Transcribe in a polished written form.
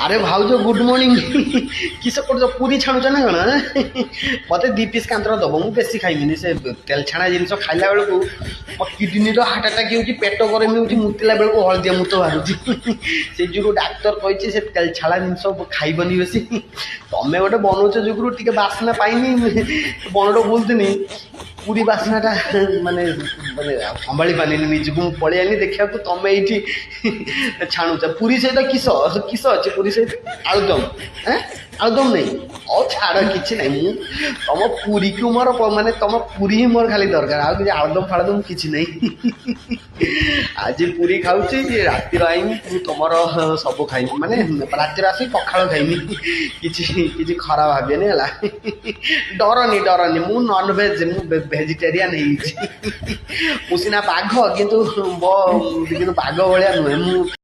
আরে ভাଉଜ good morning kiss করছ পুରୀ ଛାଣୁଛ ନା କ'ଣ ମତେ 2 ପିସ୍ କାନ୍ତର ଦବ ମୁଁ ବେଶୀ ଖାଇମିନି ସେ ତେଲ ଛାଣା ଜିନିଷ ଖାଇଲା ବେଳକୁ ମୋ କିଡନୀର ହାର୍ଟ ଆଟାକ୍ ହେଉଛି ପେଟ ଗରମ ହେଉଛି ମୁତିଲା ବେଳକୁ ହଳଦିଆ ମୁତ ବାହାରୁଛି ସେଇ ଯୋଗୁଁ ଡାକ୍ତର କହିଛି ସେ ତେଲ ଛାଣା ଜିନିଷ ଖାଇବନି ବେଶୀ ତମେ ଗୋଟେ ବନଉଛ ଯୋଗୁରୁ ଟିକେ ବାସ୍ନା ପାଇନି ବଣଟା ବୋଲୁଥିଲି ପୁରୀ ବାସ୍ନାଟା ମାନେ ମାନେ ସମ୍ଭାଳି ପାରିଲିନି ନିଜକୁ ମୁଁ ପଳେଇ ଆଇଲି ଦେଖିବାକୁ ତମେ ଏଇଠି ଛାଣୁଛ ପୁରୀ ସହିତ କିସ କିସ ଅଛି ପୁରୀ ସହିତ ଆଳୁଦମ ଆଳୁଦମ ନାହିଁ ଆଉ ଛାଡ଼ କିଛି ନାହିଁ ମୁଁ ତମ ପୁରୀକୁ ମୋର ମାନେ ତମ ପୁରୀ ହିଁ ମୋର ଖାଲି ଦରକାର ଆଉ କିଛି ଆଳୁଦମ ଫାଳୁଦମ କିଛି ନାହିଁ ଆଜି ପୁରୀ ଖାଉଛି ରାତିର ଆଇନି ମୁଁ ତମର ସବୁ ଖାଇବି ମାନେ ରାତିରେ ଆସି ପଖାଳ ଖାଇମି କିଛି କିଛି ଖରାପ ଭାବିବେନି ହେଲା ଡରନି ଡରନି ମୁଁ ନନଭେଜ୍ ମୁଁ ଭେଜିଟେରିଆନ୍ ହେଇଯାଇଛି ମୁଁ ସିନା ବାଘ କିନ୍ତୁ ବାଘ ଭଳିଆ ନୁହେଁ ମୁଁ